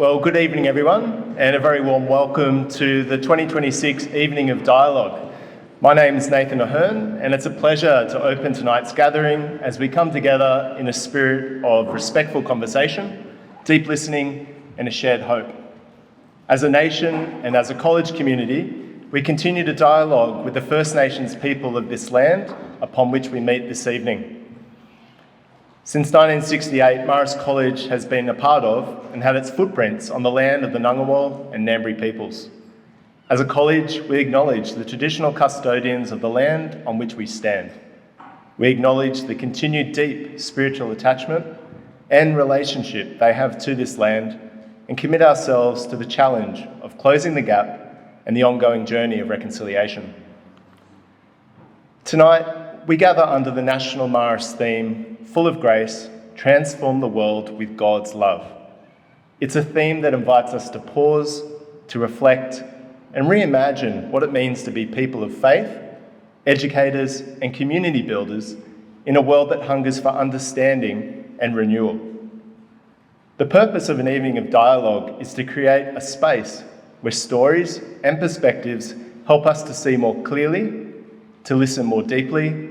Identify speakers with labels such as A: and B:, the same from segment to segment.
A: Well, good evening everyone, and a very warm welcome to the 2026 Evening of Dialogue. My name is Nathan Ahern, and it's a pleasure to open tonight's gathering as we come together in a spirit of respectful conversation, deep listening, and a shared hope. As a nation and as a college community, we continue to dialogue with the First Nations people of this land upon which we meet this evening. Since 1968, Marist College has been a part of and had its footprints on the land of the Ngunnawal and Ngambri peoples. As a college, we acknowledge the traditional custodians of the land on which we stand. We acknowledge the continued deep spiritual attachment and relationship they have to this land and commit ourselves to the challenge of closing the gap and the ongoing journey of reconciliation. Tonight, we gather under the National Marist theme, full of grace, transform the world with God's love. It's a theme that invites us to pause, to reflect, and reimagine what it means to be people of faith, educators, and community builders in a world that hungers for understanding and renewal. The purpose of an evening of dialogue is to create a space where stories and perspectives help us to see more clearly, to listen more deeply,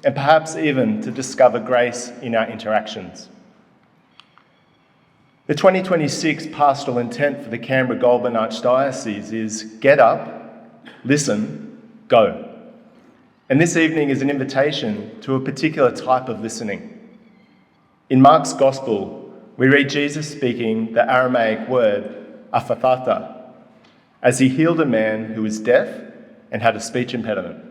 A: and perhaps even to discover grace in our interactions. The 2026 pastoral intent for the Canberra-Goulburn Archdiocese is get up, listen, go. And this evening is an invitation to a particular type of listening. In Mark's Gospel, we read Jesus speaking the Aramaic word aphathatha as he healed a man who was deaf and had a speech impediment.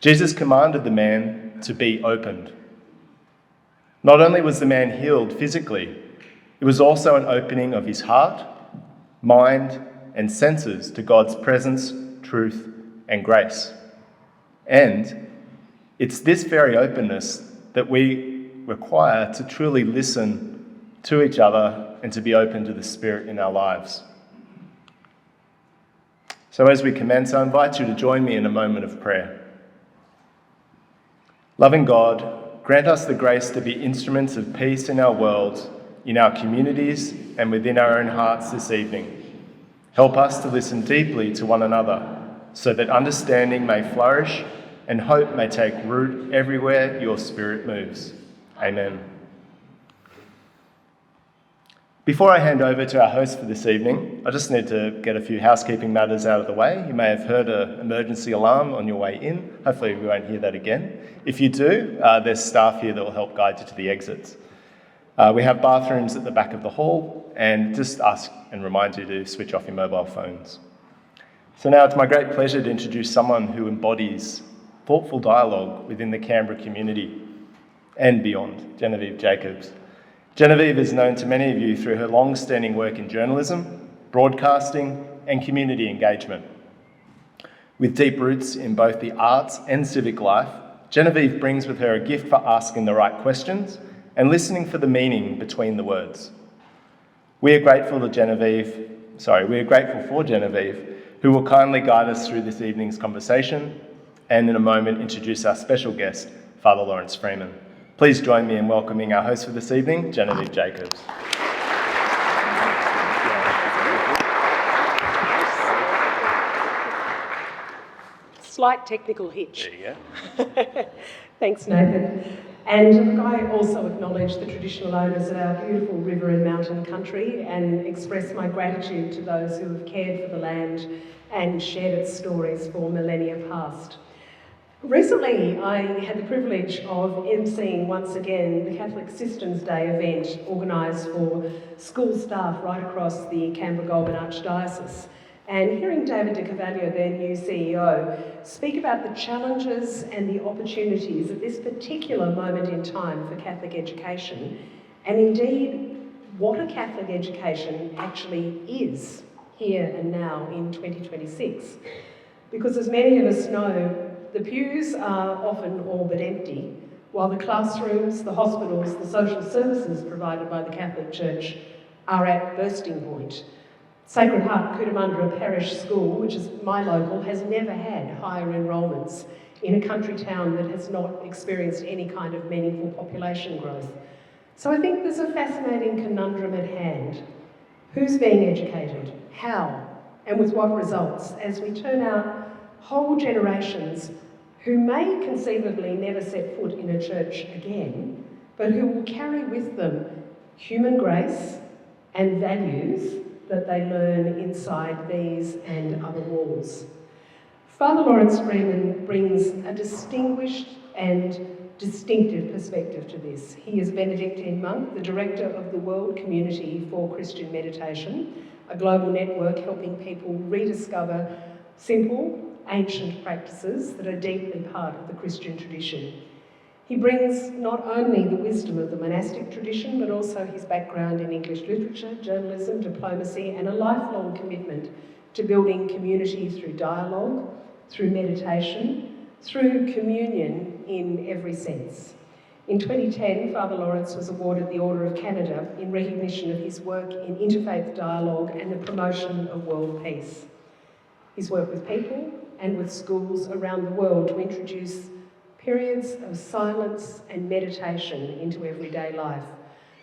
A: Jesus commanded the man to be opened. Not only was the man healed physically, it was also an opening of his heart, mind, and senses to God's presence, truth, and grace. And it's this very openness that we require to truly listen to each other and to be open to the Spirit in our lives. So as we commence, I invite you to join me in a moment of prayer. Loving God, grant us the grace to be instruments of peace in our world, in our communities, and within our own hearts this evening. Help us to listen deeply to one another so that understanding may flourish and hope may take root everywhere your Spirit moves. Amen. Before I hand over to our host for this evening, I just need to get a few housekeeping matters out of the way. You may have heard an emergency alarm on your way in. Hopefully we won't hear that again. If you do, there's staff here that will help guide you to the exits. We have bathrooms at the back of the hall, and just ask and remind you to switch off your mobile phones. So now it's my great pleasure to introduce someone who embodies thoughtful dialogue within the Canberra community and beyond, Genevieve Jacobs. Genevieve is known to many of you through her long-standing work in journalism, broadcasting, and community engagement. With deep roots in both the arts and civic life, Genevieve brings with her a gift for asking the right questions and listening for the meaning between the words. We are grateful for Genevieve, who will kindly guide us through this evening's conversation and in a moment introduce our special guest, Father Laurence Freeman. Please join me in welcoming our host for this evening, Genevieve Jacobs.
B: Slight technical hitch.
A: There you go.
B: Thanks, Nathan. And I also acknowledge the traditional owners of our beautiful river and mountain country and express my gratitude to those who have cared for the land and shared its stories for millennia past. Recently, I had the privilege of emceeing once again the Catholic Systems Day event organised for school staff right across the Canberra-Goulburn Archdiocese, and hearing David de Carvalho, their new CEO, speak about the challenges and the opportunities at this particular moment in time for Catholic education, and indeed what a Catholic education actually is here and now in 2026. Because as many of us know, the pews are often all but empty, while the classrooms, the hospitals, the social services provided by the Catholic Church are at bursting point. Sacred Heart Cootamundra Parish School, which is my local, has never had higher enrolments in a country town that has not experienced any kind of meaningful population growth. So I think there's a fascinating conundrum at hand. Who's being educated? How? And with what results? As we turn out whole generations who may conceivably never set foot in a church again, but who will carry with them human grace and values that they learn inside these and other walls. Father Laurence Freeman brings a distinguished and distinctive perspective to this. He is a Benedictine monk, the director of the World Community for Christian Meditation, a global network helping people rediscover simple, ancient practices that are deeply part of the Christian tradition. He brings not only the wisdom of the monastic tradition, but also his background in English literature, journalism, diplomacy, and a lifelong commitment to building community through dialogue, through meditation, through communion in every sense. In 2010, Father Laurence was awarded the Order of Canada in recognition of his work in interfaith dialogue and the promotion of world peace. His work with people and with schools around the world to introduce periods of silence and meditation into everyday life,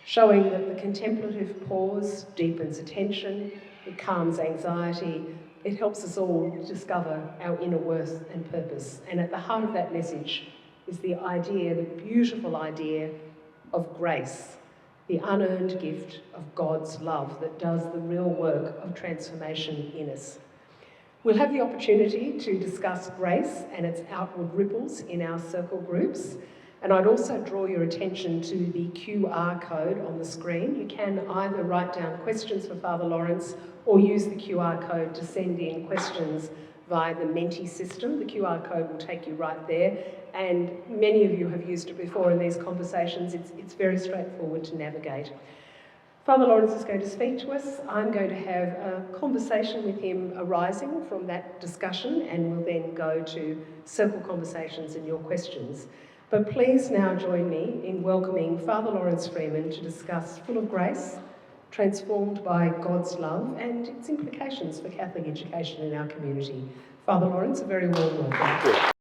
B: showing that the contemplative pause deepens attention, it calms anxiety, it helps us all discover our inner worth and purpose. And at the heart of that message is the idea, the beautiful idea of grace, the unearned gift of God's love that does the real work of transformation in us. We'll have the opportunity to discuss grace and its outward ripples in our circle groups. And I'd also draw your attention to the QR code on the screen. You can either write down questions for Father Laurence or use the QR code to send in questions via the Monte system. The QR code will take you right there. And many of you have used it before in these conversations. It's very straightforward to navigate. Father Laurence is going to speak to us. I'm going to have a conversation with him arising from that discussion, and we'll then go to circle conversations and your questions. But please now join me in welcoming Father Laurence Freeman to discuss Full of Grace, Transformed by God's Love, and its implications for Catholic education in our community. Father Laurence, a very warm welcome.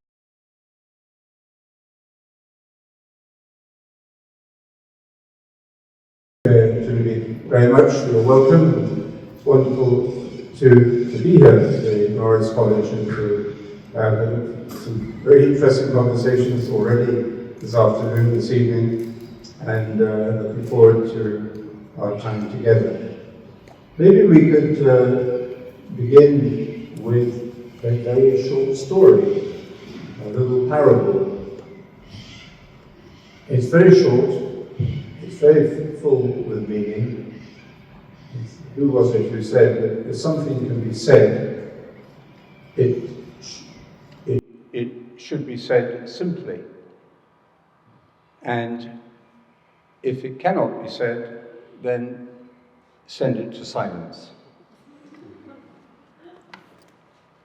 C: Very much. You're welcome. It's wonderful to be here at the Marist College and to have some very interesting conversations already this afternoon, this evening, and looking forward to our time together. Maybe we could begin with a very short story, a little parable. It's very short, it's very full with meaning. Who was it who said that if something can be said, it should be said simply. And if it cannot be said, then send it to silence.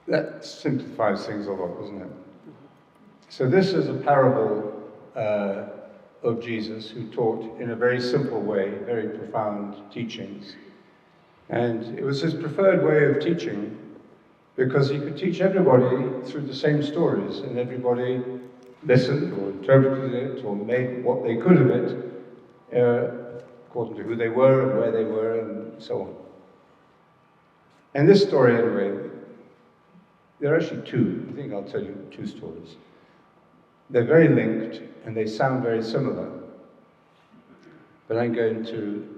C: That simplifies things a lot, doesn't it? So this is a parable of Jesus, who taught in a very simple way, very profound teachings. And it was his preferred way of teaching because he could teach everybody through the same stories, and everybody listened or interpreted it or made what they could of it according to who they were and where they were and so on. And this story, anyway, there are actually two. I think I'll tell you two stories. They're very linked and they sound very similar, but I'm going to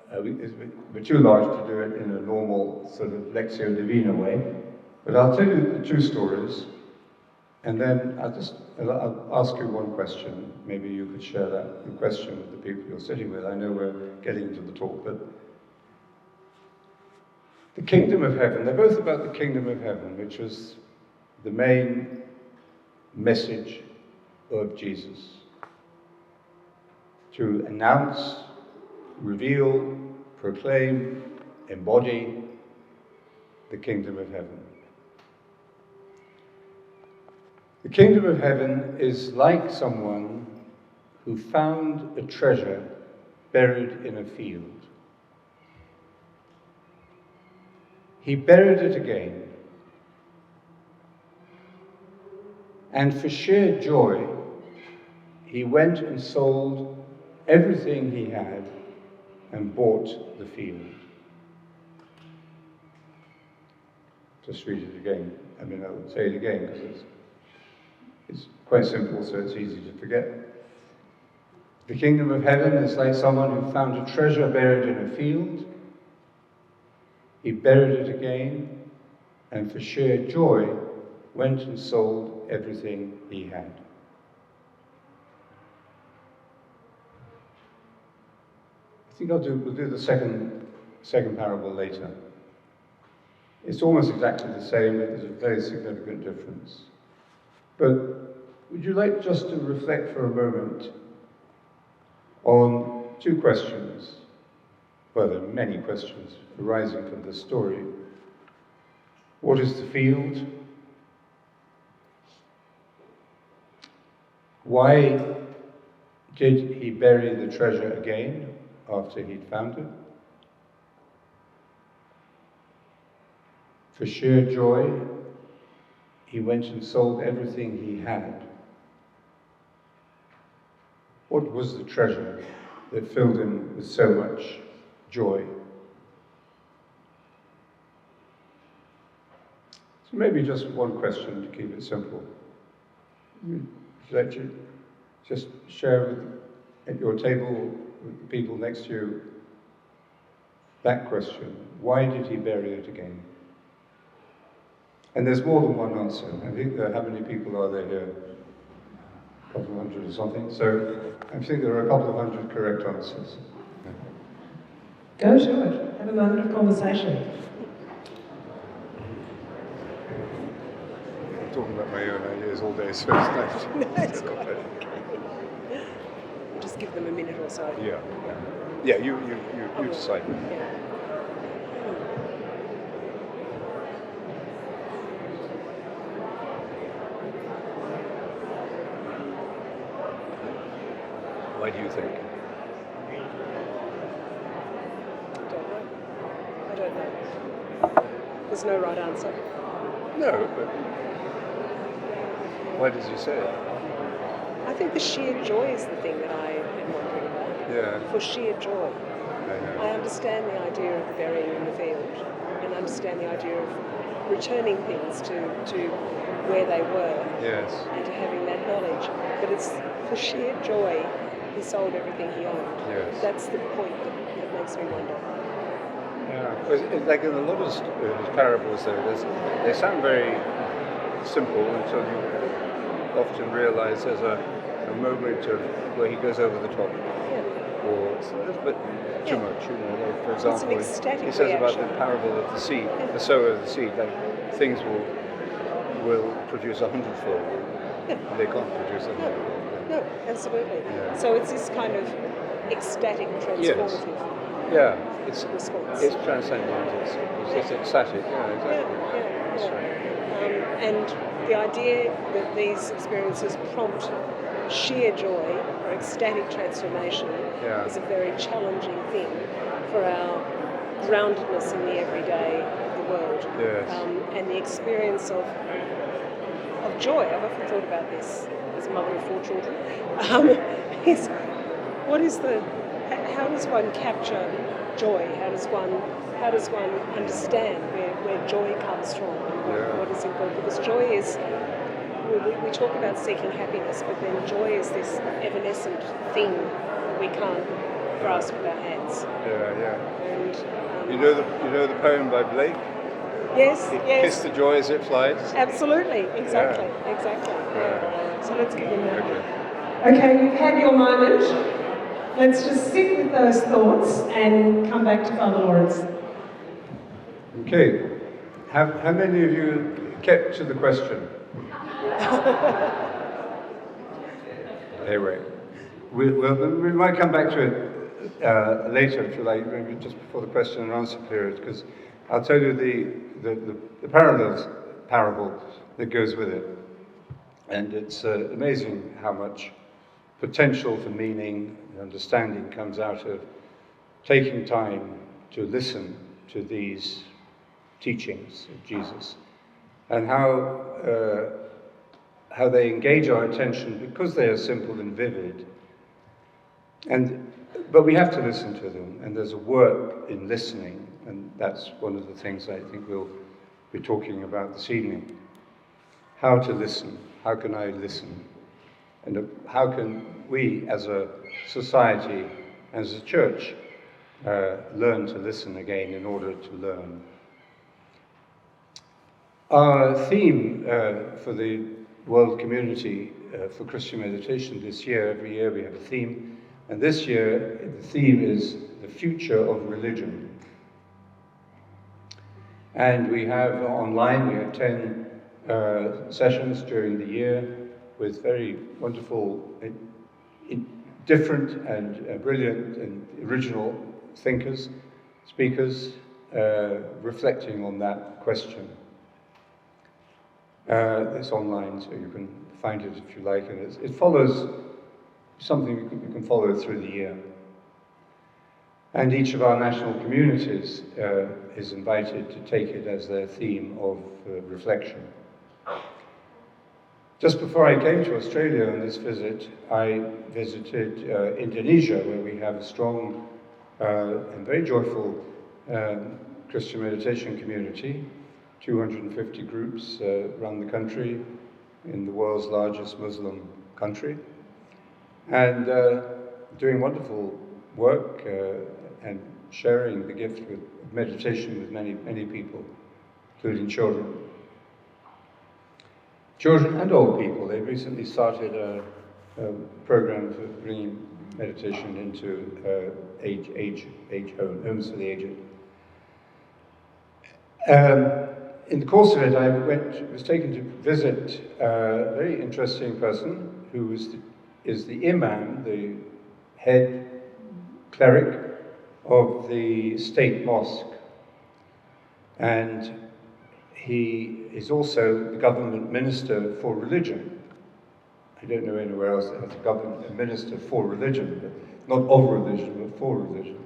C: we're too large to do it in a normal sort of Lectio Divina way, but I'll tell you the two stories, and then I'll ask you one question. Maybe you could share that question with the people you're sitting with. I know we're getting to the talk, but the kingdom of heaven, they're both about the kingdom of heaven, which was the main message of Jesus. To announce, reveal, proclaim, embody the kingdom of heaven. The kingdom of heaven is like someone who found a treasure buried in a field. He buried it again, and for sheer joy, he went and sold everything he had and bought the field. Just read it again. I mean, I'll say it again because it's quite simple, so it's easy to forget. The kingdom of heaven is like someone who found a treasure buried in a field. He buried it again, and for sheer joy, went and sold everything he had. I think we'll do the second parable later. It's almost exactly the same, but there's a very significant difference. But would you like just to reflect for a moment on two questions? Well, there are many questions arising from this story. What is the field? Why did he bury the treasure again after he'd found it? For sheer joy, he went and sold everything he had. What was the treasure that filled him with so much joy? So maybe just one question to keep it simple. Would you like to just share at your table with the people next to you that question? Why did he bury it again? And there's more than one answer. I think how many people are there here? A couple of hundred or something. So I think there are a couple of hundred correct answers.
B: Go to it. Have a moment of conversation.
C: I'm talking about my own ideas all day, so it's nice.
B: No, it's quite okay. We'll just give them a minute or so.
C: Yeah, you decide.
B: Yeah.
C: Why do you think?
B: I don't know. There's no right answer.
C: No, but why does he say it?
B: I think the sheer joy is the thing that I am wondering about.
C: Yeah.
B: For sheer joy.
C: I know.
B: I understand the idea of the burying in the field, and understand the idea of returning things to where they were,
C: Yes.
B: and to having that knowledge. But it's for sheer joy he sold everything he owned.
C: Yes.
B: That's the point that makes me wonder.
C: Yeah. It's like in a lot of his parables, they sound very simple until you often realise there's a moment of where he goes over the top,
B: Yeah.
C: or it's a little bit too much. You know, like for example,
B: an ecstatic
C: he says about
B: reaction.
C: the parable of the seed, the sower of the seed. Like things will produce 100-fold.
B: Yeah.
C: They can't produce 100-fold.
B: No, absolutely.
C: Yeah.
B: So it's this kind of ecstatic, transformative
C: Yeah, it's
B: response.
C: transcendent. It's ecstatic. Yeah, exactly.
B: Yeah.
C: That's right.
B: And the idea that these experiences prompt sheer joy or ecstatic transformation is a very challenging thing for our groundedness in the everyday of the world.
C: Yes.
B: And the experience of joy. I've often thought about this as a mother of 4 children. How does one capture joy? How does one understand where joy comes from and what is important? Because joy is, we talk about seeking happiness, but then joy is this evanescent thing that we can't grasp with our hands.
C: Yeah.
B: And
C: You know the poem by Blake?
B: yes.
C: Kiss the joy as it flies.
B: Absolutely, exactly.
C: Yeah.
B: So let's give them that.
C: Okay.
B: Okay, you've had your moment. Let's just sit with those thoughts and come back to Father Laurence.
C: Okay. How many of you kept to the question? Anyway, we might come back to it later, if you like, maybe just before the question and answer period, because I'll tell you the parable that goes with it. And it's amazing how much potential for meaning and understanding comes out of taking time to listen to these teachings of Jesus, and how they engage our attention because they are simple and vivid. And But we have to listen to them, and there's a work in listening, and that's one of the things I think we'll be talking about this evening. How to listen. How can I listen? And how can we as a society, as a church, learn to listen again in order to learn? Our theme for the World Community for Christian Meditation this year, every year we have a theme, and this year the theme is the future of religion. And we have online, we have 10 sessions during the year with very wonderful, different and brilliant and original thinkers, speakers, reflecting on that question. It's online, so you can find it if you like, and it follows something you can follow through the year. And each of our national communities is invited to take it as their theme of reflection. Just before I came to Australia on this visit, I visited Indonesia, where we have a strong and very joyful Christian meditation community, 250 groups around the country, in the world's largest Muslim country, and doing wonderful work and sharing the gift of meditation with many, many people, including children. Children and old people. They've recently started a program for bringing meditation into homes for the aged. In the course of it, I was taken to visit a very interesting person who is the imam, the head cleric of the state mosque. And he is also the government minister for religion. I don't know anywhere else that has a minister for religion, but not of religion, but for religion.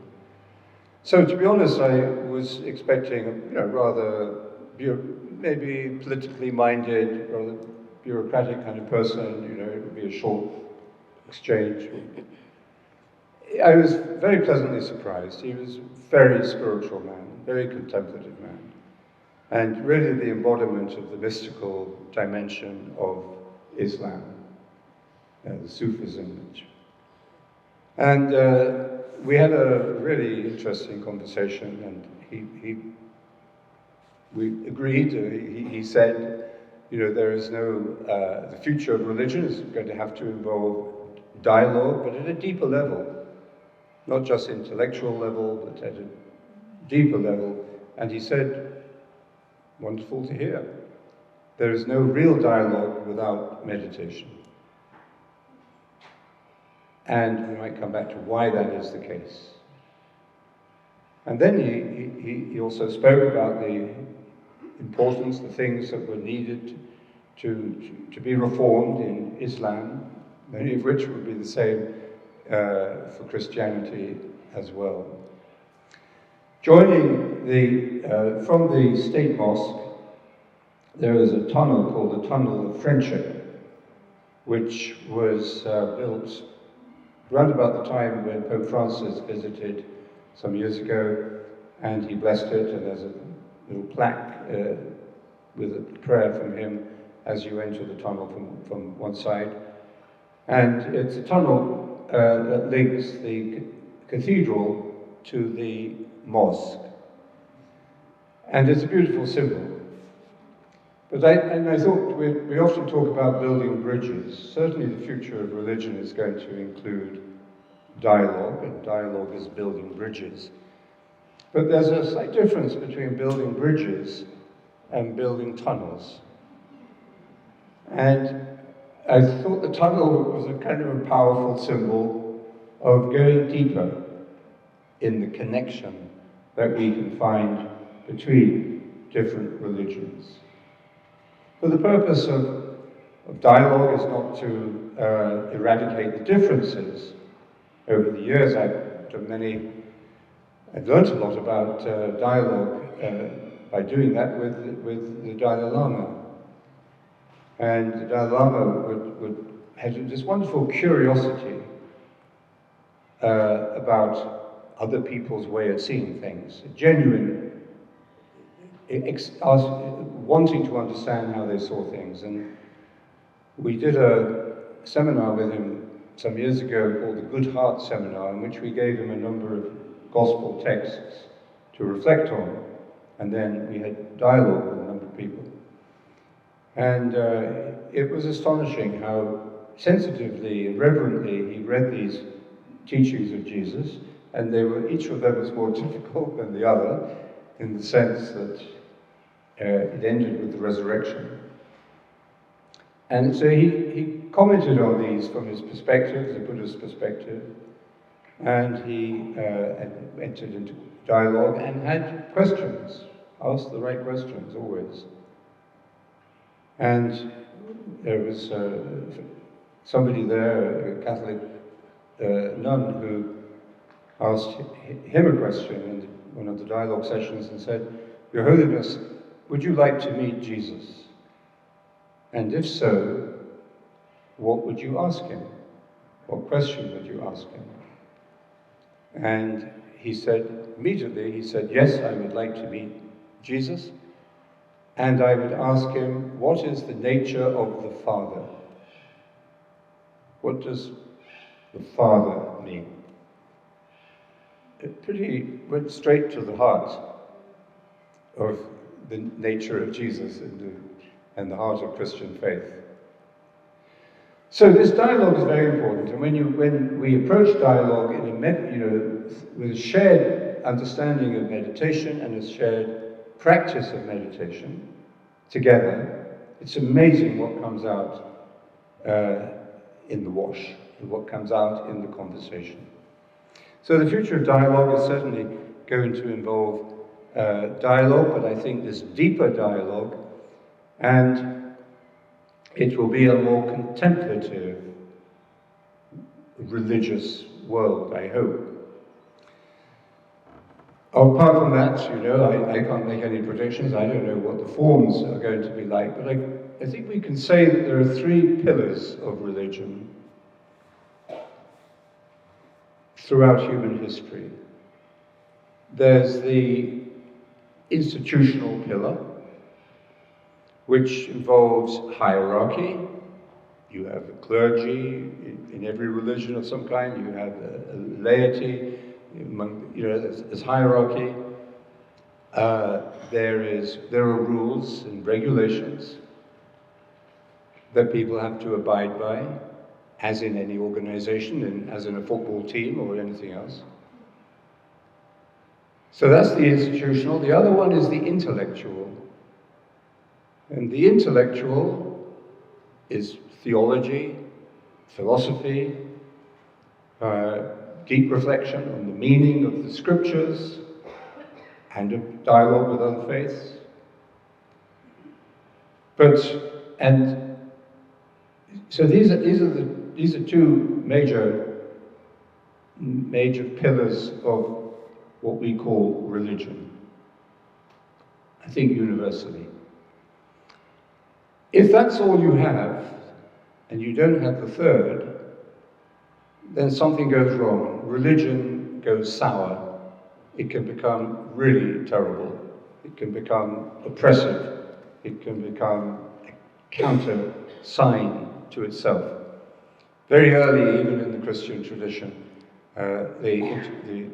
C: So to be honest, I was expecting a rather maybe politically minded, rather bureaucratic kind of person, it would be a short exchange. I was very pleasantly surprised. He was a very spiritual man, very contemplative man, and really the embodiment of the mystical dimension of Islam, the Sufism. And we had a really interesting conversation, and we agreed. He said, there is the future of religion is going to have to involve dialogue, but at a deeper level, not just intellectual level, but at a deeper level. And he said, wonderful to hear, there is no real dialogue without meditation. And we might come back to why that is the case. And then he also spoke about the importance, the things that were needed to be reformed in Islam, many of which would be the same for Christianity as well. Joining from the state mosque, there is a tunnel called the Tunnel of Friendship, which was built around about the time when Pope Francis visited some years ago, and he blessed it, and there's a little plaque with a prayer from him as you enter the tunnel from one side. And it's a tunnel that links the cathedral to the mosque. And it's a beautiful symbol. But I thought we often talk about building bridges. Certainly the future of religion is going to include dialogue, and dialogue is building bridges. But there's a slight difference between building bridges and building tunnels. And I thought the tunnel was a kind of a powerful symbol of going deeper in the connection that we can find between different religions. But the purpose of dialogue is not to eradicate the differences. Over the years, I've learned a lot about dialogue by doing that with the Dalai Lama. And the Dalai Lama had this wonderful curiosity about other people's way of seeing things, genuine, wanting to understand how they saw things. And we did a seminar with him some years ago called the Good Heart Seminar, in which we gave him a number of gospel texts to reflect on, and then we had dialogue with a number of people. And it was astonishing how sensitively and reverently he read these teachings of Jesus, and each of them was more difficult than the other, in the sense that it ended with the resurrection. And so he commented on these from his perspective, the Buddha's perspective, and he entered into dialogue and had questions, asked the right questions always. And there was somebody there, a Catholic nun, who asked him a question in one of the dialogue sessions and said, "Your Holiness, would you like to meet Jesus? And if so, what would you ask him? What question would you ask him?" And he said, immediately, he said, "Yes, I would like to meet Jesus. And I would ask him, what is the nature of the Father? What does the Father mean?" It pretty went straight to the heart of the nature of Jesus and the heart of Christian faith. So this dialogue is very important, and when we approach dialogue with a shared understanding of meditation and a shared practice of meditation together, it's amazing what comes out in the wash, and what comes out in the conversation. So the future of dialogue is certainly going to involve dialogue, but I think this deeper dialogue, and it will be a more contemplative, religious world, I hope. Apart from that, I can't make any predictions. I don't know what the forms are going to be like, but I think we can say that there are three pillars of religion throughout human history. There's the institutional pillar, which involves hierarchy. You have a clergy in every religion of some kind. You have a laity. There's hierarchy. There are rules and regulations that people have to abide by, as in any organization, and as in a football team or anything else. So that's the institutional. The other one is the intellectual. And the intellectual is theology, philosophy, deep reflection on the meaning of the scriptures, and a dialogue with other faiths. So these are two major pillars of what we call religion, I think universally. If that's all you have, and you don't have the third, then something goes wrong. Religion goes sour. It can become really terrible. It can become oppressive. It can become a counter sign to itself. Very early, even in the Christian tradition,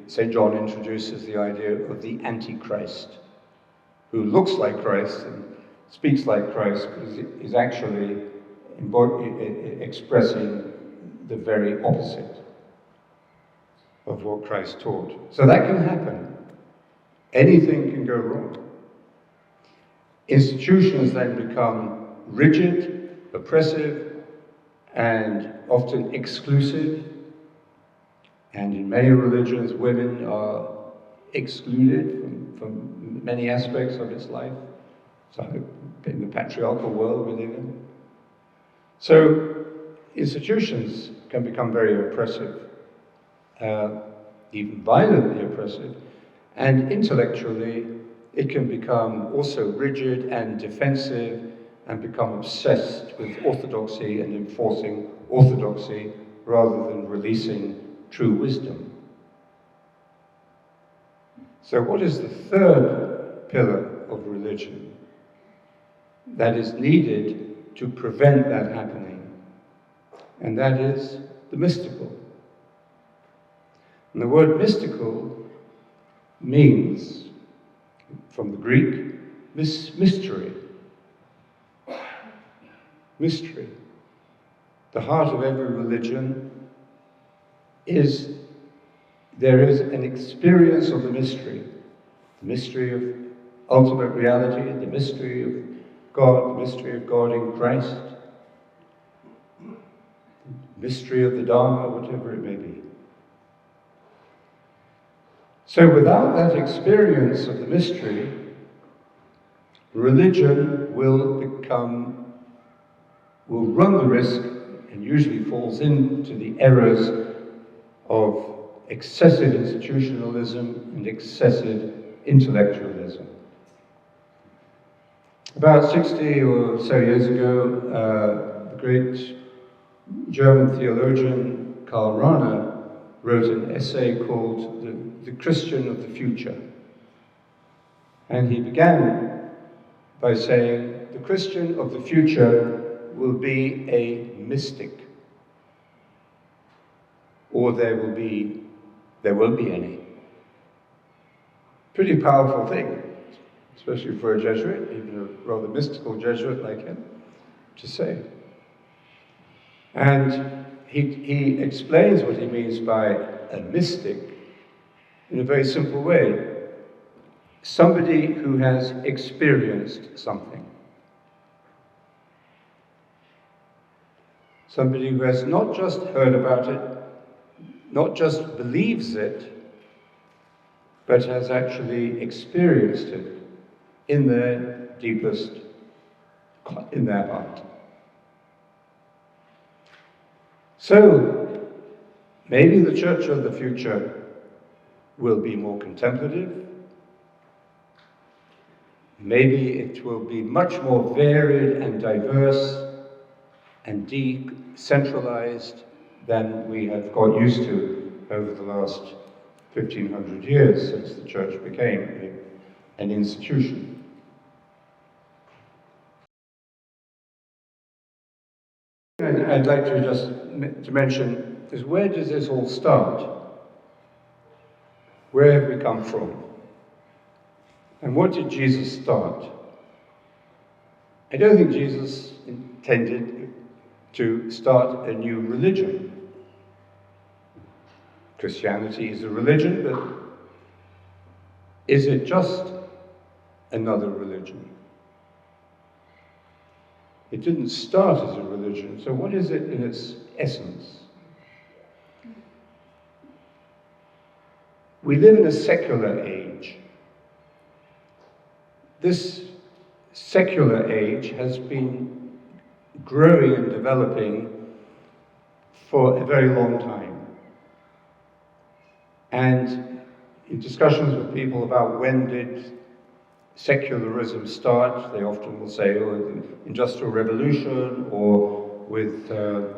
C: St. John introduces the idea of the Antichrist, who looks like Christ and speaks like Christ, but is actually expressing the very opposite of what Christ taught. So that can happen. Anything can go wrong. Institutions then become rigid, oppressive, and often exclusive. And in many religions, women are excluded from many aspects of its life. So in the patriarchal world we live in. So institutions can become very oppressive, even violently oppressive, and intellectually it can become also rigid and defensive and become obsessed with orthodoxy and enforcing orthodoxy rather than releasing true wisdom. So what is the third pillar of religion that is needed to prevent that happening? And that is the mystical. And the word mystical means, from the Greek, mystery. Mystery. The heart of every religion is, there is an experience of the mystery of ultimate reality, the mystery of God, the mystery of God in Christ, the mystery of the Dharma, whatever it may be. So without that experience of the mystery, religion will run the risk, and usually falls into the errors of excessive institutionalism and excessive intellectualism. About 60 or so years ago, the great German theologian Karl Rahner wrote an essay called The Christian of the Future. And he began by saying, the Christian of the future will be a mystic, or there won't be any. Pretty powerful thing, especially for a Jesuit, even a rather mystical Jesuit like him, to say. And he explains what he means by a mystic in a very simple way. Somebody who has experienced something. Somebody who has not just heard about it, not just believes it, but has actually experienced it in their deepest, in their heart. So, maybe the church of the future will be more contemplative. Maybe it will be much more varied and diverse and decentralized than we have got used to over the last 1500 years since the church became an institution. I'd like to just mention is, where does this all start? Where have we come from? And what did Jesus start? I don't think Jesus intended to start a new religion. Christianity is a religion, but is it just another religion? It didn't start as a religion, so what is it in its essence? We live in a secular age. This secular age has been growing and developing for a very long time. And in discussions with people about when did secularism start, they often will say, oh, the Industrial Revolution, or with the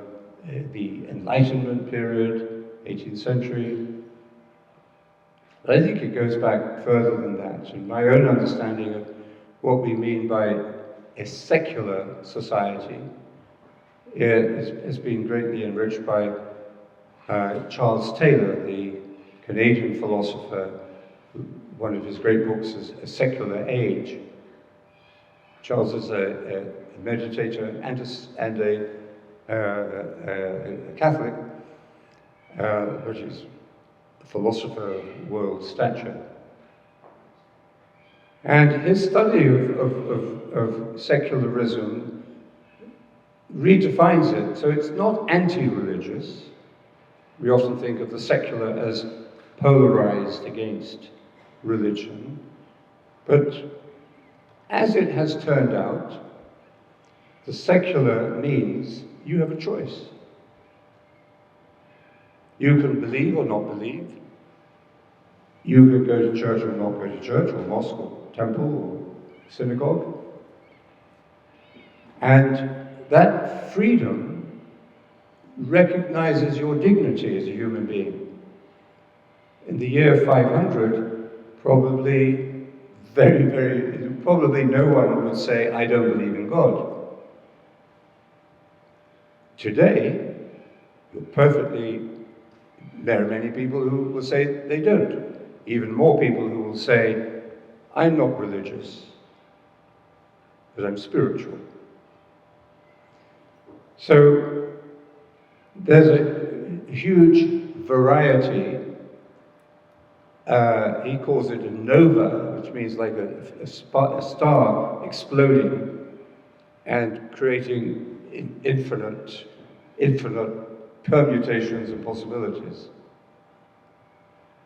C: Enlightenment period, 18th century. But I think it goes back further than that. And my own understanding of what we mean by a secular society has been greatly enriched by Charles Taylor, the Canadian philosopher. One of his great books is A Secular Age. Charles is a meditator and a Catholic, but he's a philosopher of world stature. And his study of secularism redefines it. So it's not anti-religious. We often think of the secular as polarized against religion. But as it has turned out, the secular means you have a choice. You can believe or not believe. You can go to church or not go to church, or mosque or temple or synagogue. And that freedom recognizes your dignity as a human being. in the year 500, probably probably no one would say, I don't believe in God. Today, there are many people who will say they don't. Even more people who will say, I'm not religious, but I'm spiritual. So there's a huge variety. He calls it a nova, which means like a star exploding and creating infinite permutations and possibilities,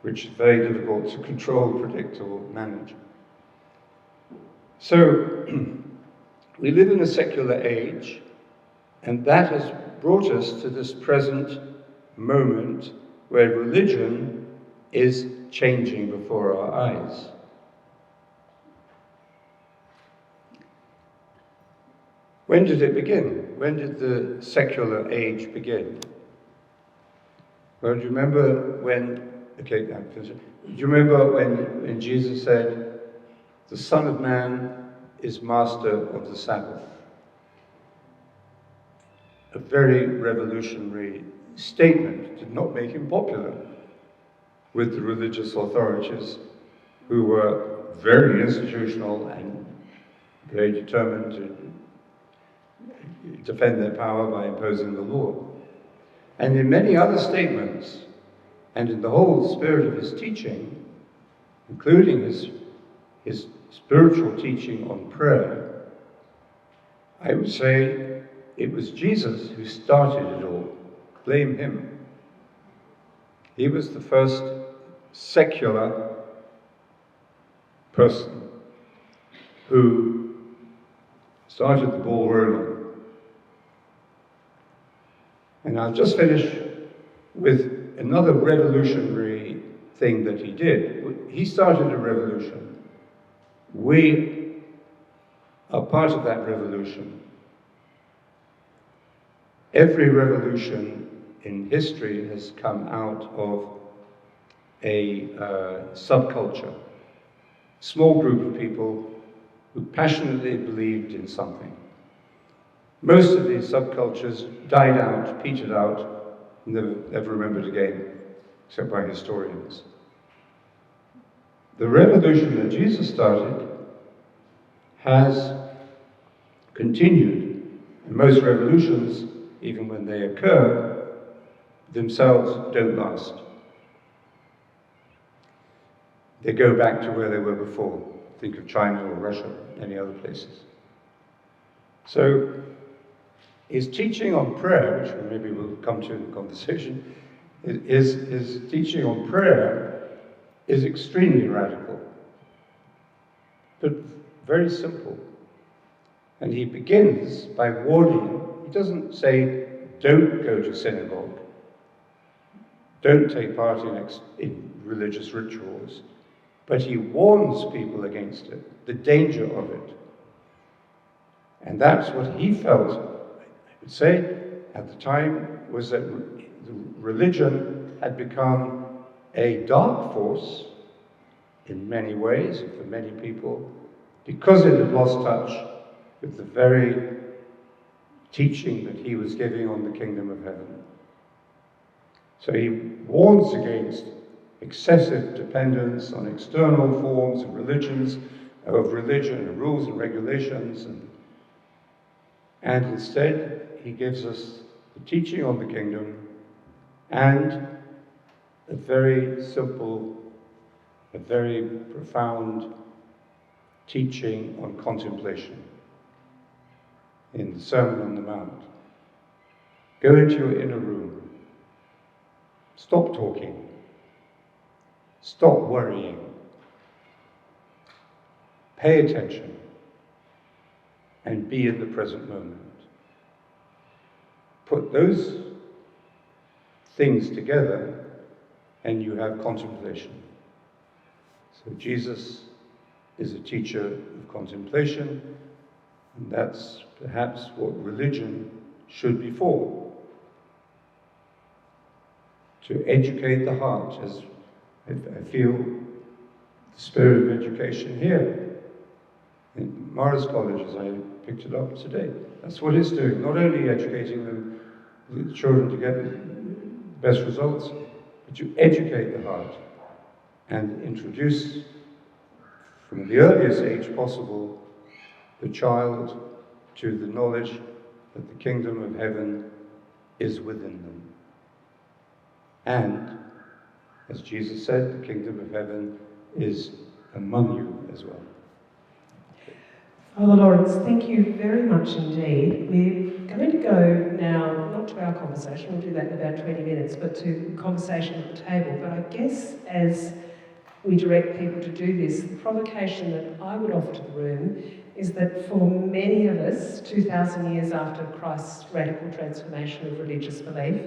C: which is very difficult to control, predict, or manage. So we live in a secular age, and that has brought us to this present moment where religion is changing before our eyes. When did it begin? When did the secular age begin? Well, do you remember when, do you remember when Jesus said, the Son of Man is master of the Sabbath? A very revolutionary statement. Did not make him popular with the religious authorities, who were very institutional and very determined to defend their power by imposing the law. And in many other statements, and in the whole spirit of his teaching, including his spiritual teaching on prayer, I would say it was Jesus who started it all. Blame him. He was the first secular person who started the ball rolling. And I'll just finish with another revolutionary thing that he did. He started a revolution. We are part of that revolution. Every revolution in history has come out of a subculture, small group of people who passionately believed in something. Most of these subcultures died out, petered out, never remembered again, except by historians. The revolution that Jesus started has continued, and most revolutions, even when they occur, themselves don't last. They go back to where they were before. Think of China or Russia, any other places. So, his teaching on prayer, which maybe we'll come to in the conversation, his teaching on prayer is extremely radical, but very simple. And he begins by warning. He doesn't say, don't go to synagogue, don't take part in religious rituals, but he warns people against it, the danger of it. And that's what he felt, I would say, at the time, was that religion had become a dark force in many ways, for many people, because it had lost touch with the very teaching that he was giving on the kingdom of heaven. So he warns against excessive dependence on external forms of religion and rules and regulations, and instead he gives us the teaching on the kingdom and a very simple, a very profound teaching on contemplation in the Sermon on the Mount. Go into your inner room. Stop talking. Stop worrying. Pay attention and be in the present moment. Put those things together and you have contemplation. So Jesus is a teacher of contemplation, and that's perhaps what religion should be for. To educate the heart, as I feel the spirit of education here. In Marist College, as I picked it up today, that's what it's doing. Not only educating the children to get the best results, but you educate the heart and introduce, from the earliest age possible, the child to the knowledge that the kingdom of heaven is within them. And, as Jesus said, the kingdom of heaven is among you as well.
B: Father Laurence, thank you very much indeed. We're going to go now, not to our conversation, we'll do that in about 20 minutes, but to conversation at the table. But I guess as we direct people to do this, the provocation that I would offer to the room is that for many of us, 2,000 years after Christ's radical transformation of religious belief,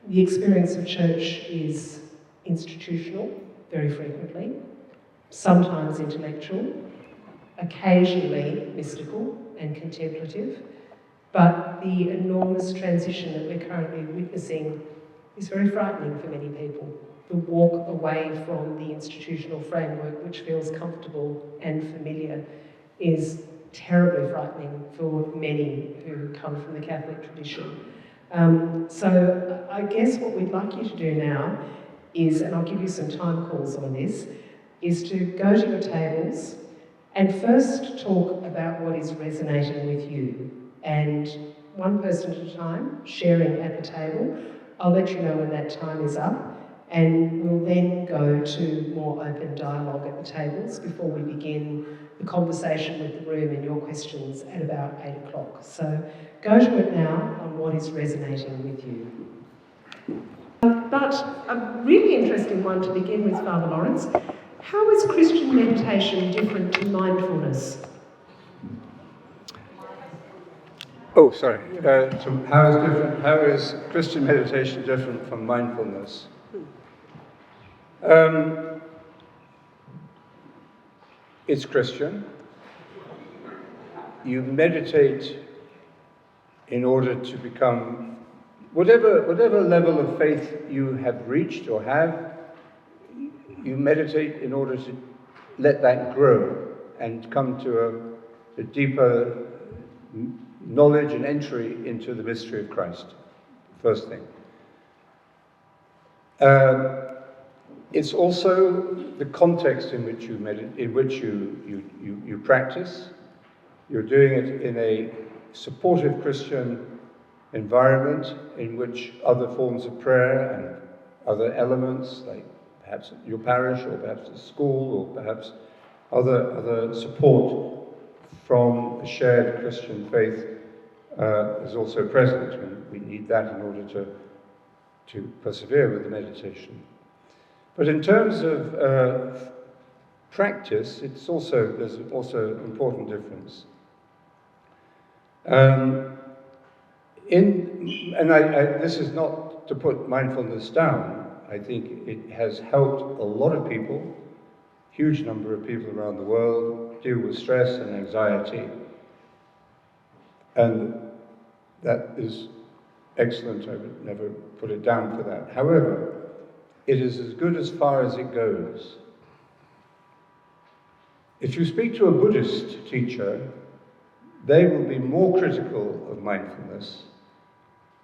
B: the experience of church is institutional, very frequently, sometimes intellectual, occasionally mystical and contemplative, but the enormous transition that we're currently witnessing is very frightening for many people. The walk away from the institutional framework, which feels comfortable and familiar, is terribly frightening for many who come from the Catholic tradition. So I guess what we'd like you to do now is, and I'll give you some time calls on this, is to go to your tables and first talk about what is resonating with you. And one person at a time, sharing at the table. I'll let you know when that time is up. And we'll then go to more open dialogue at the tables before we begin the conversation with the room and your questions at about 8 o'clock. So go to it now on what is resonating with you. But a really interesting one to begin with, Father Laurence. How is Christian meditation different to mindfulness?
C: Oh, sorry. So how is Christian meditation different from mindfulness? It's Christian. You meditate in order to become whatever level of faith you have reached or have. You meditate in order to let that grow and come to a deeper knowledge and entry into the mystery of Christ. First thing. It's also the context in which you you practice. You're doing it in a supportive Christian environment in which other forms of prayer and other elements, like perhaps your parish or perhaps the school or perhaps other support from a shared Christian faith is also present, and we need that in order to persevere with the meditation. But in terms of practice, there's also an important difference. This is not to put mindfulness down. I think it has helped a lot of people, huge number of people around the world, deal with stress and anxiety. And that is excellent. I would never put it down for that. However, it is as good as far as it goes. If you speak to a Buddhist teacher, they will be more critical of mindfulness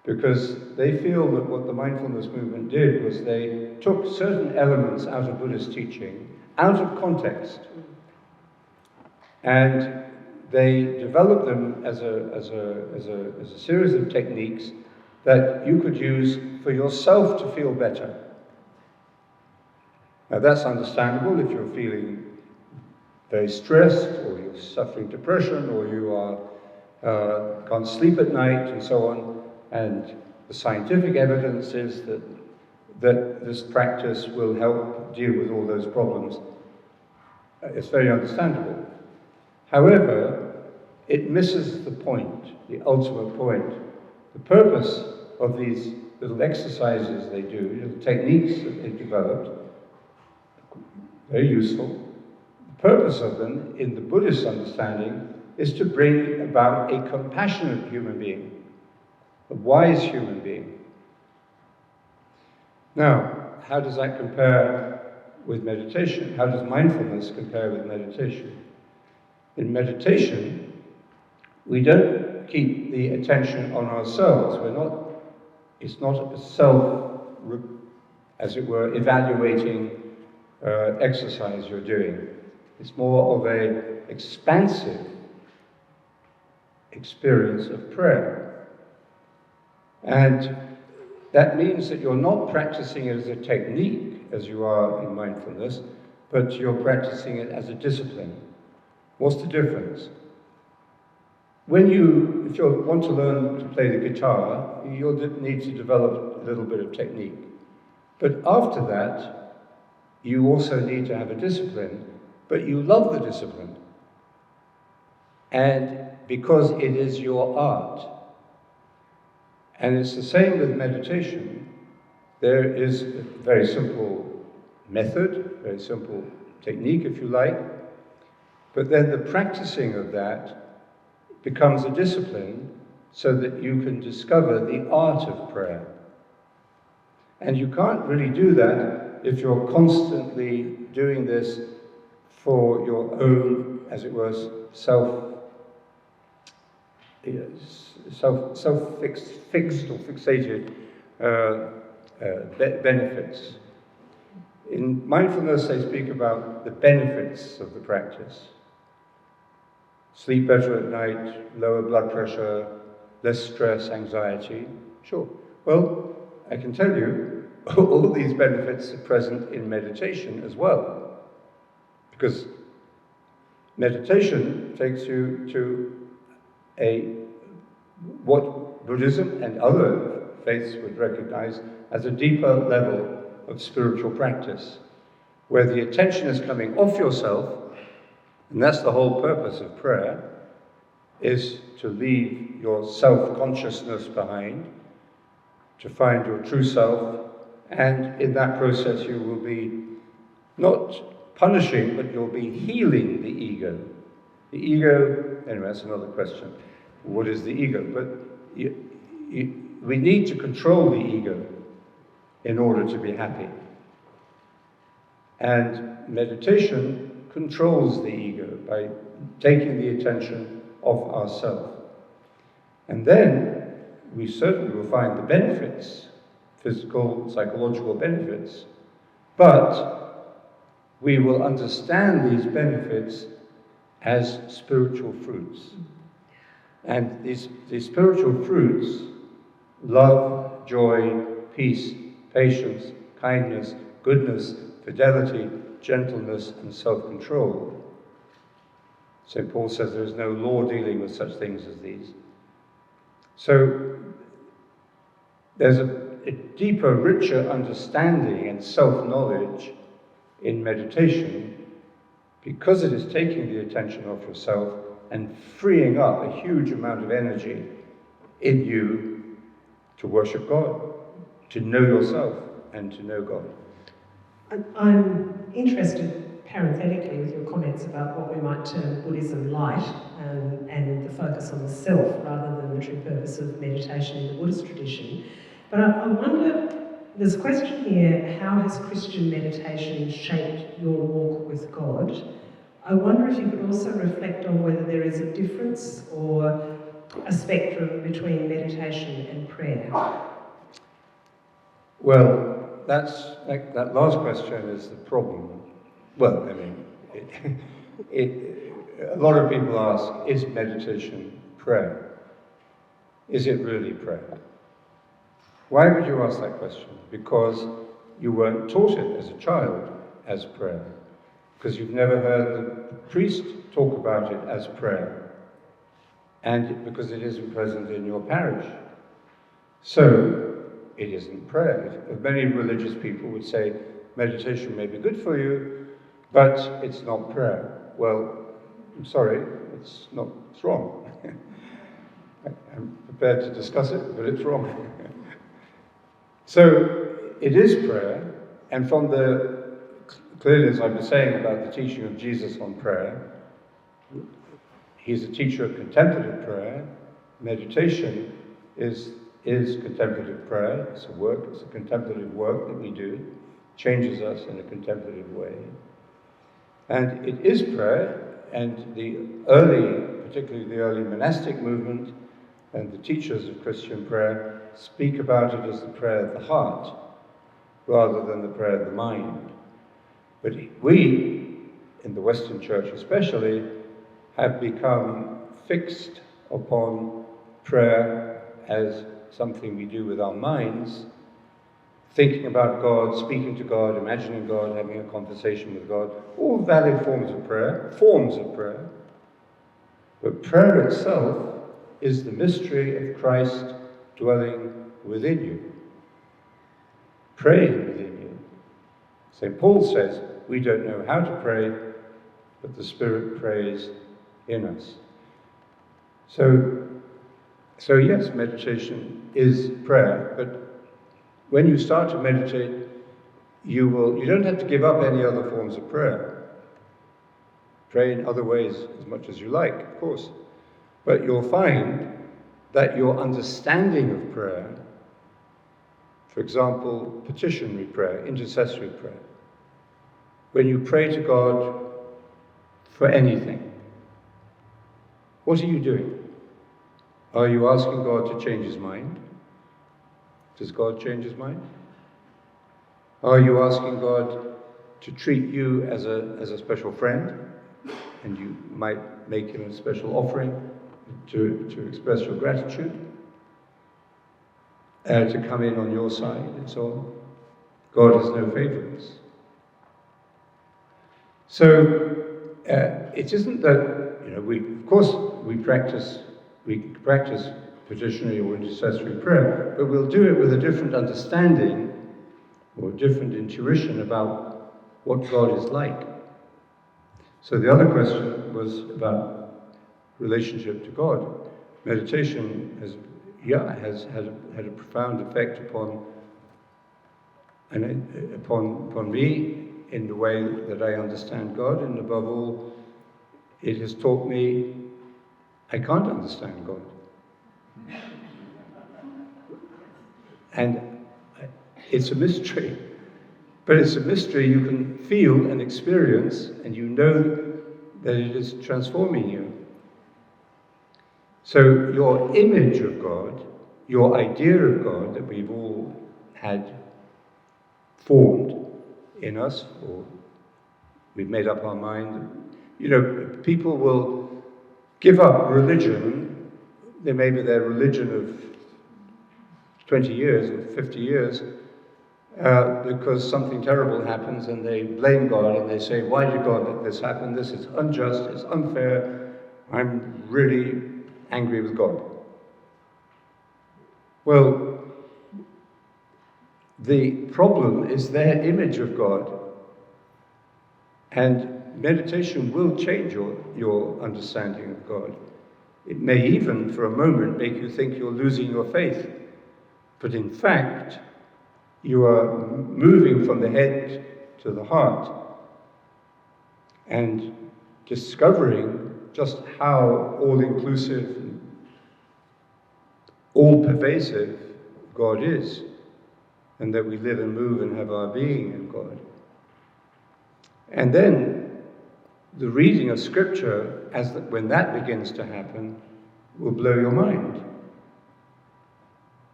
C: because they feel that what the mindfulness movement did was they took certain elements out of Buddhist teaching, out of context, and they developed them as a series of techniques that you could use for yourself to feel better. Now that's understandable if you're feeling very stressed, or you're suffering depression, or you are can't sleep at night, and so on. And the scientific evidence is that this practice will help deal with all those problems. It's very understandable. However, it misses the point, the ultimate point. The purpose of these little exercises they do, little techniques that they've developed, very useful. The purpose of them, in the Buddhist understanding, is to bring about a compassionate human being, a wise human being. Now, how does that compare with meditation? How does mindfulness compare with meditation? In meditation, we don't keep the attention on ourselves. It's not a self, as it were, evaluating exercise you're doing. It's more of an expansive experience of prayer. And that means that you're not practicing it as a technique, as you are in mindfulness, but you're practicing it as a discipline. What's the difference? If you want to learn to play the guitar, you'll need to develop a little bit of technique. But after that, you also need to have a discipline, but you love the discipline. And because it is your art. And it's the same with meditation. There is a very simple method, very simple technique, if you like, but then the practicing of that becomes a discipline so that you can discover the art of prayer. And you can't really do that if you're constantly doing this for your own, as it were, fixed or fixated benefits. In mindfulness, they speak about the benefits of the practice. Sleep better at night, lower blood pressure, less stress, anxiety. Sure. Well, I can tell you, all these benefits are present in meditation as well. Because meditation takes you to what Buddhism and other faiths would recognize as a deeper level of spiritual practice, where the attention is coming off yourself, and that's the whole purpose of prayer, is to leave your self-consciousness behind, to find your true self, and in that process you will be not punishing, but you'll be healing the ego. The ego, anyway, that's another question. What is the ego? But we need to control the ego in order to be happy. And meditation controls the ego by taking the attention off ourselves. And then we certainly will find the benefits, physical, psychological benefits, but we will understand these benefits as spiritual fruits. And these spiritual fruits, love, joy, peace, patience, kindness, goodness, fidelity, gentleness, and self-control. St. Paul says there is no law dealing with such things as these. So there's a deeper, richer understanding and self-knowledge in meditation because it is taking the attention off yourself and freeing up a huge amount of energy in you to worship God, to know yourself and to know God.
B: I'm interested, parenthetically, with your comments about what we might term Buddhism light and the focus on the self rather than the true purpose of meditation in the Buddhist tradition. But I wonder, there's a question here, how has Christian meditation shaped your walk with God? I wonder if you could also reflect on whether there is a difference or a spectrum between meditation and prayer.
C: Well, that last question is the problem. Well, I mean, a lot of people ask, is meditation prayer? Is it really prayer? Why would you ask that question? Because you weren't taught it as a child as prayer. Because you've never heard the priest talk about it as prayer. And because it isn't present in your parish. So, it isn't prayer. Many religious people would say meditation may be good for you, but it's not prayer. Well, I'm sorry, it's wrong. I'm prepared to discuss it, but it's wrong. So, it is prayer, and from clearly, as I was saying about the teaching of Jesus on prayer, he's a teacher of contemplative prayer. Meditation is contemplative prayer. It's a contemplative work that we do. changes us in a contemplative way. And it is prayer, and particularly the early monastic movement and the teachers of Christian prayer speak about it as the prayer of the heart rather than the prayer of the mind. But we, in the Western Church especially, have become fixed upon prayer as something we do with our minds, thinking about God, speaking to God, imagining God, having a conversation with God, all valid forms of prayer. But prayer itself is the mystery of Christ dwelling within you, praying within you. St. Paul says, we don't know how to pray, but the Spirit prays in us. So yes, meditation is prayer, but when you start to meditate, you don't have to give up any other forms of prayer. Pray in other ways as much as you like, of course. But you'll find that your understanding of prayer, for example, petitionary prayer, intercessory prayer, when you pray to God for anything, what are you doing? Are you asking God to change his mind? Does God change his mind? Are you asking God to treat you as a special friend, and you might make him a special offering to express your gratitude, to come in on your side and so on? God has no favorites. So it isn't that we practice petitionary or intercessory prayer, but we'll do it with a different understanding or a different intuition about what God is like. So the other question was about relationship to God. Meditation has had a profound effect upon me in the way that I understand God, and above all, it has taught me I can't understand God. And it's a mystery. But it's a mystery you can feel and experience, and you know that it is transforming you. So your image of God, your idea of God that we've all had formed in us, or we've made up our mind. People will give up religion. There may be their religion of 20 years or 50 years, because something terrible happens and they blame God and they say, why did God let this happen? This is unjust, it's unfair, I'm really angry with God. Well, the problem is their image of God, and meditation will change your understanding of God. It may even, for a moment, make you think you're losing your faith, but in fact, you are moving from the head to the heart and discovering just how all-inclusive, all-pervasive God is, and that we live and move and have our being in God. And then the reading of Scripture, when that begins to happen, will blow your mind,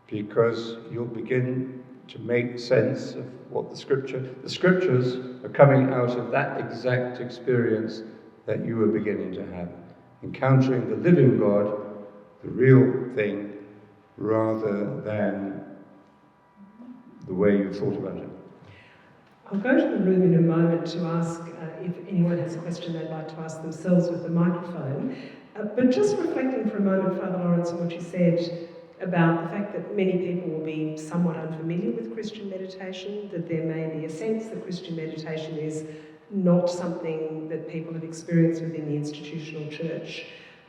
C: because you'll begin to make sense of what the Scriptures are coming out of that exact experience that you are beginning to have, encountering the living God, the real thing, rather than the way you thought about it.
B: I'll go to the room in a moment to ask if anyone has a question they'd like to ask themselves with the microphone. But just reflecting for a moment, Father Laurence, on what you said about the fact that many people will be somewhat unfamiliar with Christian meditation, that there may be a sense that Christian meditation is not something that people have experienced within the institutional church.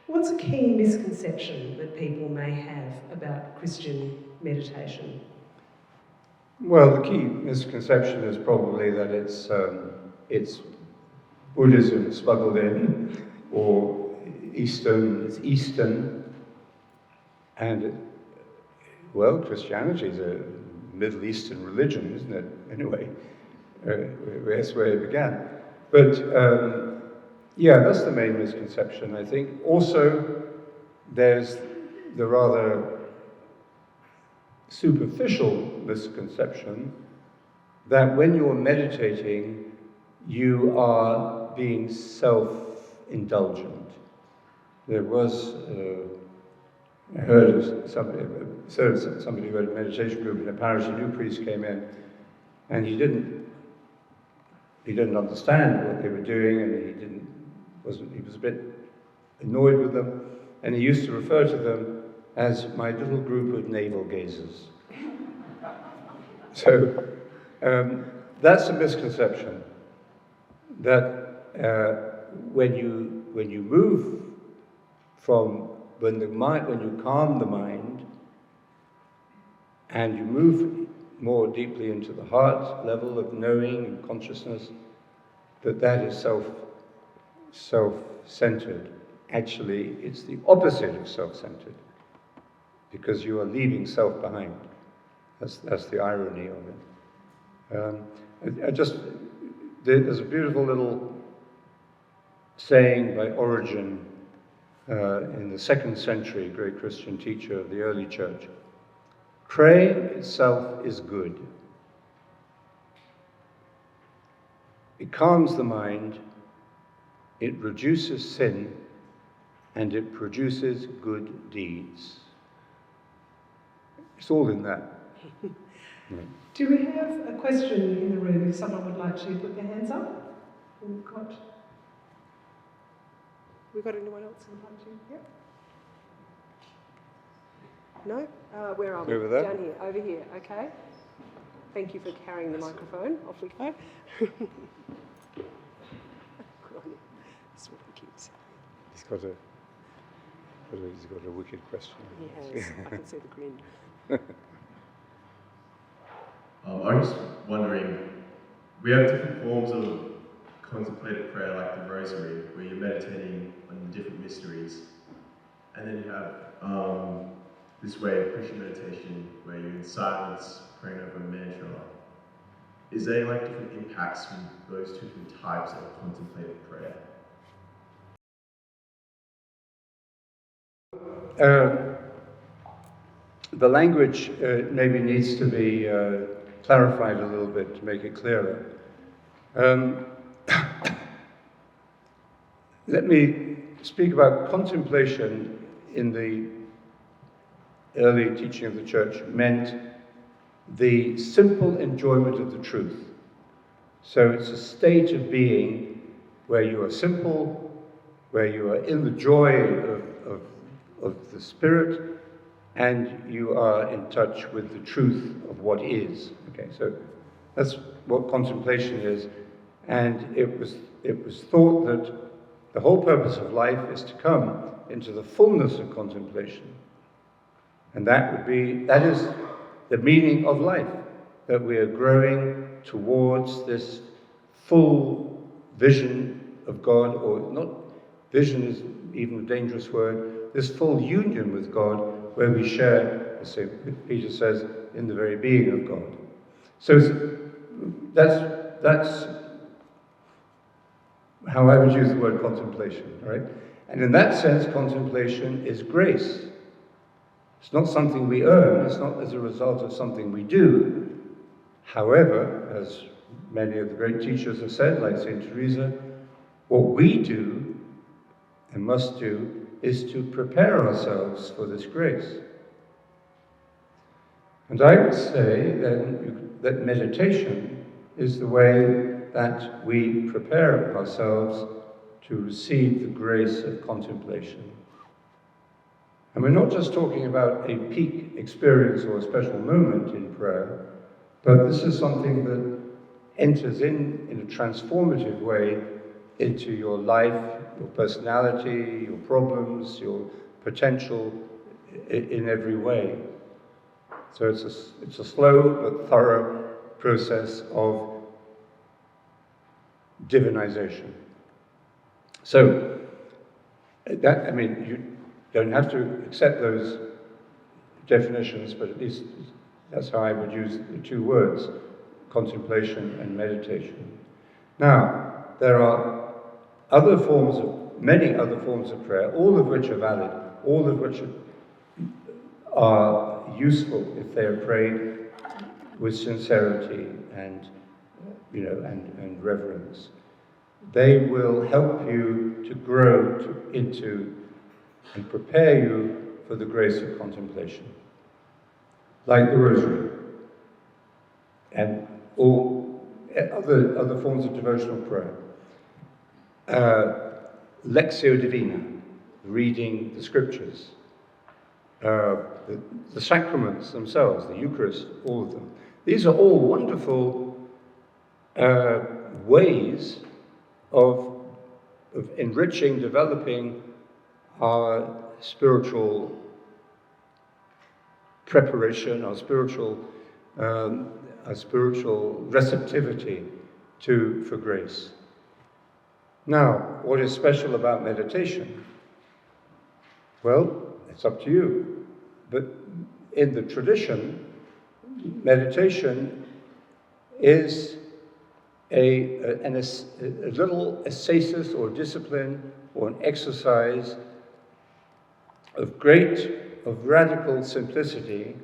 B: What's a key misconception that people may have about Christian meditation?
C: Well, the key misconception is probably that it's Buddhism smuggled in, or it's Eastern, and Christianity is a Middle Eastern religion, isn't it? Anyway, That's where it began. But yeah, that's the main misconception, I think. Also, there's the rather superficial misconception that when you're meditating, you are being self-indulgent. There was, I heard of somebody who had a meditation group in a parish, a new priest came in, and he didn't understand what they were doing, and he was a bit annoyed with them, and he used to refer to them as my little group of navel gazers. So that's a misconception, that when you move from when you calm the mind and you move more deeply into the heart level of knowing and consciousness, that is self-centered. Actually, it's the opposite of self-centered, because you are leaving self behind. That's the irony of it. There's a beautiful little saying by Origen in the 2nd century, great Christian teacher of the early church. Praying itself is good. It calms the mind, it reduces sin, and it produces good deeds. It's all in that. Right.
B: Do we have a question in the room if someone would like to put their hands up? We've got anyone else who would like to? Yep. No? Where are we?
C: Over there?
B: Down here, over here, okay. Thank you for carrying the microphone. Off we go. Good on you. That's what the kids.
C: He's got a wicked question.
B: He has. I can see the grin.
D: I was just wondering, we have different forms of contemplative prayer, like the Rosary, where you're meditating on different mysteries, and then you have this way of Christian meditation, where you're in silence, praying over a mantra. Is there like different impacts from those two different types of contemplative prayer?
C: The language maybe needs to be clarified a little bit to make it clearer. Let me speak about contemplation. In the early teaching of the Church meant the simple enjoyment of the truth. So it's a state of being where you are simple, where you are in the joy of the Spirit, and you are in touch with the truth of what is. Okay, so that's what contemplation is. And it was thought that the whole purpose of life is to come into the fullness of contemplation. And that is the meaning of life, that we are growing towards this full vision of God, or not, vision is even a dangerous word, this full union with God, where we share, as St. Peter says, in the very being of God. So that's how I would use the word contemplation, right? And in that sense, contemplation is grace. It's not something we earn, it's not as a result of something we do. However, as many of the great teachers have said, like St. Teresa, what we do and must do is to prepare ourselves for this grace. And I would say that meditation is the way that we prepare ourselves to receive the grace of contemplation. And we're not just talking about a peak experience or a special moment in prayer, but this is something that enters in a transformative way into your life, your personality, your problems, your potential in every way. So it's a slow but thorough process of divinization. So, you don't have to accept those definitions, but at least that's how I would use the two words. contemplation and meditation. Now, there are many other forms of prayer, all of which are valid, all of which are useful if they are prayed with sincerity and reverence. They will help you to grow into and prepare you for the grace of contemplation, like the Rosary and all other forms of devotional prayer. Lectio Divina, reading the Scriptures, the sacraments themselves, the Eucharist, all of them. These are all wonderful ways of enriching, developing our spiritual preparation, our spiritual receptivity for grace. Now, what is special about meditation? Well, it's up to you. But in the tradition, meditation is a little ascesis or discipline or an exercise of radical simplicity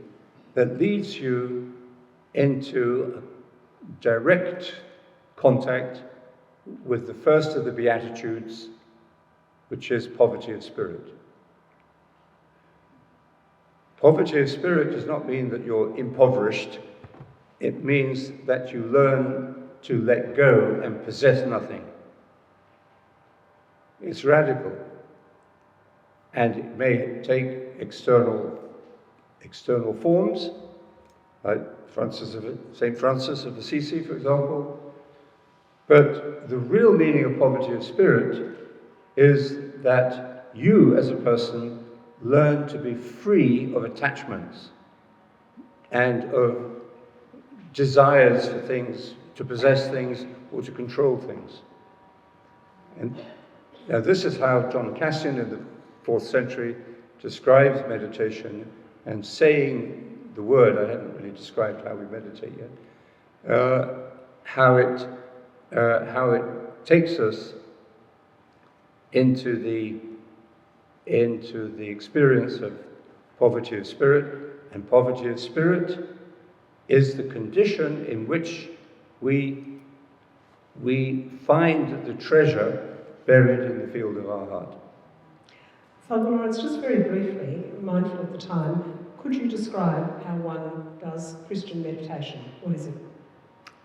C: that leads you into direct contact with the first of the Beatitudes, which is poverty of spirit. Poverty of spirit does not mean that you're impoverished. It means that you learn to let go and possess nothing. It's radical. And it may take external forms, like St. Francis of Assisi, for example. But the real meaning of poverty of spirit is that you, as a person, learn to be free of attachments and of desires for things, to possess things or to control things. And now this is how John Cassian in the 4th century describes meditation, and saying the word, I haven't really described how we meditate yet, how it takes us into the experience of poverty of spirit, and poverty of spirit is the condition in which we find the treasure buried in the field of our heart.
B: Father Laurence, just very briefly, mindful of the time, could you describe how one does Christian meditation? What is it?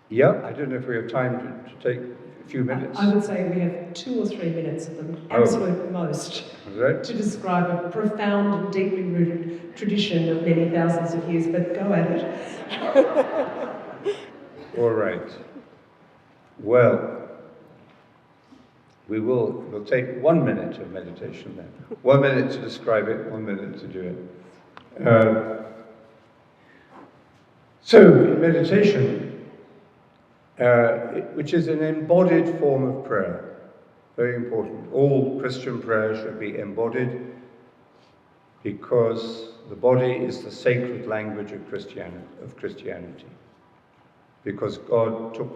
C: Yeah, I don't know if we have time to take a few minutes.
B: I would say we have 2 or 3 minutes at the absolute most to describe a profound and deeply rooted tradition of many thousands of years, but go at it.
C: All right. Well, we'll take 1 minute of meditation then. 1 minute to describe it, 1 minute to do it. So, in meditation, which is an embodied form of prayer, very important. All Christian prayer should be embodied because the body is the sacred language of Christianity. Because God took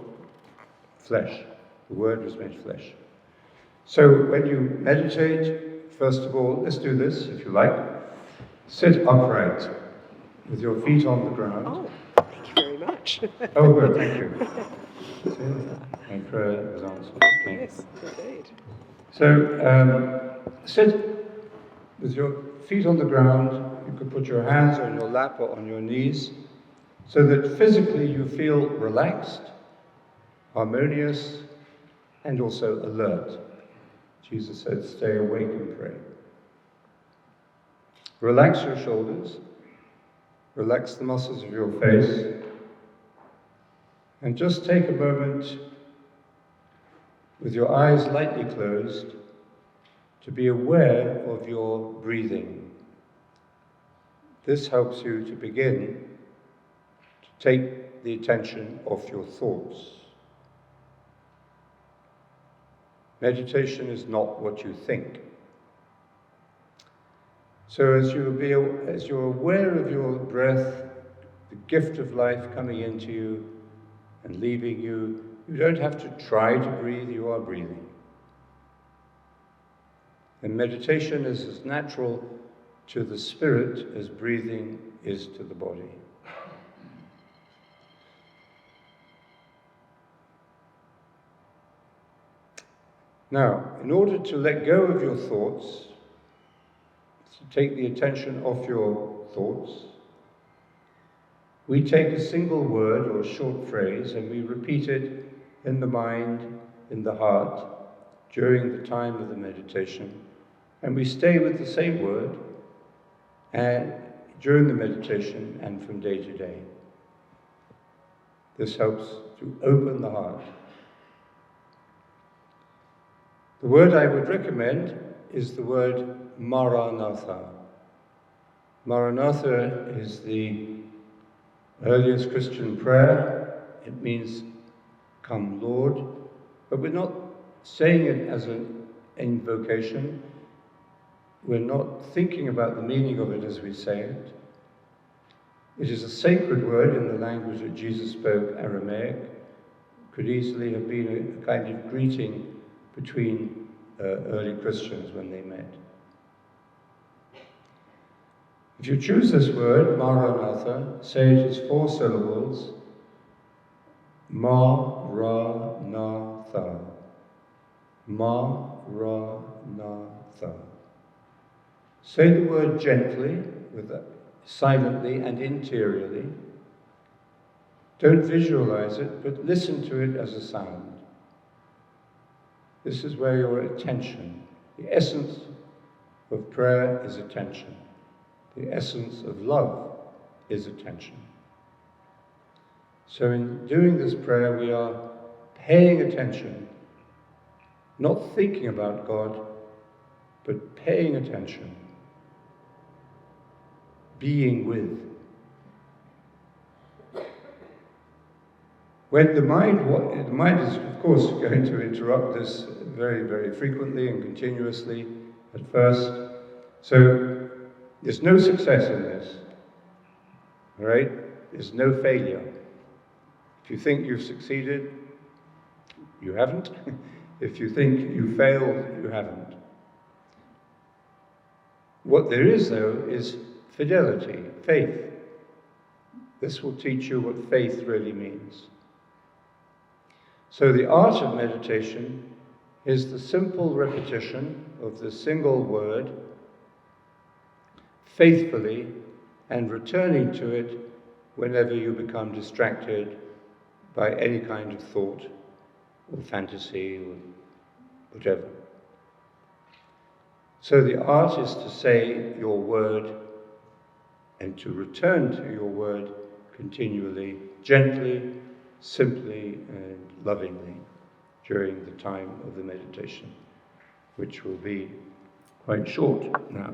C: flesh, the Word was made flesh. So when you meditate, first of all, let's do this if you like. Sit upright with your feet on the ground.
B: Oh, thank you very much.
C: Oh, good, thank you. My prayer was answered. Okay.
B: Yes, indeed.
C: So sit with your feet on the ground. You could put your hands on your lap or on your knees so that physically you feel relaxed, harmonious, and also alert. Jesus said, stay awake and pray. Relax your shoulders, relax the muscles of your face, and just take a moment with your eyes lightly closed to be aware of your breathing. This helps you to begin to take the attention off your thoughts. Meditation is not what you think. So as you're aware of your breath, the gift of life coming into you, and leaving you. You don't have to try to breathe, you are breathing. And meditation is as natural to the spirit as breathing is to the body. Now, in order to let go of your thoughts, to take the attention off your thoughts, we take a single word or short phrase and we repeat it in the mind, in the heart, during the time of the meditation. And we stay with the same word during the meditation and from day to day. This helps to open the heart. The word I would recommend is the word Maranatha. Maranatha is the earliest Christian prayer. It means, "Come, Lord." But we're not saying it as an invocation. We're not thinking about the meaning of it as we say it. It is a sacred word in the language that Jesus spoke, Aramaic. It could easily have been a kind of greeting between early Christians when they met. If you choose this word, Maranatha, say it as 4 syllables. Maranatha. Maranatha. Say the word gently, silently and interiorly. Don't visualize it, but listen to it as a sound. This is where your attention, the essence of prayer is attention. The essence of love is attention. So in doing this prayer, we are paying attention, not thinking about God, but paying attention, being with. When the mind is, of course, going to interrupt this very, very frequently and continuously at first. So there's no success in this, all right? There's no failure. If you think you've succeeded, you haven't. If you think you failed, you haven't. What there is, though, is fidelity, faith. This will teach you what faith really means. So the art of meditation is the simple repetition of the single word faithfully and returning to it whenever you become distracted by any kind of thought or fantasy or whatever. So the art is to say your word and to return to your word continually, gently, simply and lovingly during the time of the meditation, which will be quite short now.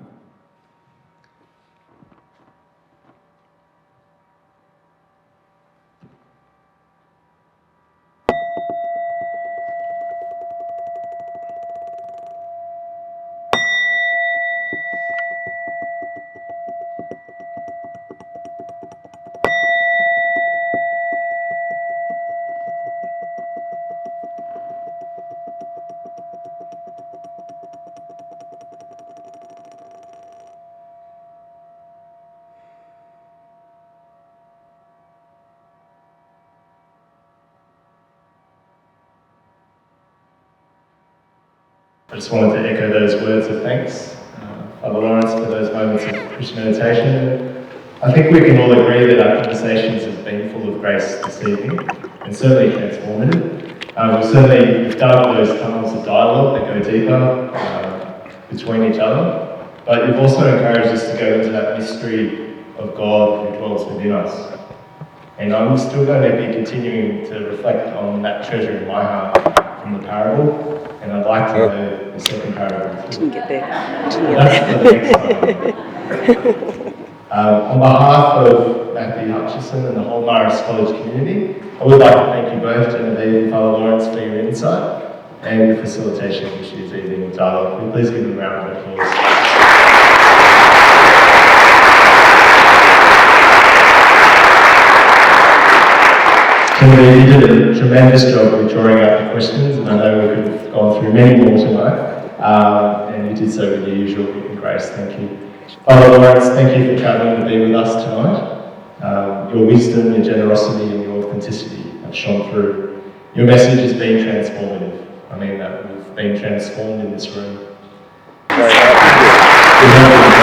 A: I just wanted to echo those words of thanks, Father Laurence, for those moments of Christian meditation. I think we can all agree that our conversations have been full of grace this evening, and certainly transformative. We've certainly dug those tunnels of dialogue that go deeper between each other, but you've also encouraged us to go into that mystery of God who dwells within us. And I'm still going to be continuing to reflect on that treasure in my heart from the parable. And I'd like to know the second parable.
B: Didn't get there.
A: That's for the next time. On behalf of Matthew Hutchison and the whole Marist College community, I would like to thank you both, Genevieve and Father Laurence, for your insight and your facilitation of this year's evening of dialogue. Will you please give them a round of applause? Kimberly, you did a tremendous job with drawing out the questions, and I know we could have gone through many more tonight, and you did so with your usual wit and grace. Thank you. Father Laurence, thank you for travelling to be with us tonight. Your wisdom, your generosity, and your authenticity have shone through. Your message has been transformative. I mean that we've been transformed in this room. Very happy.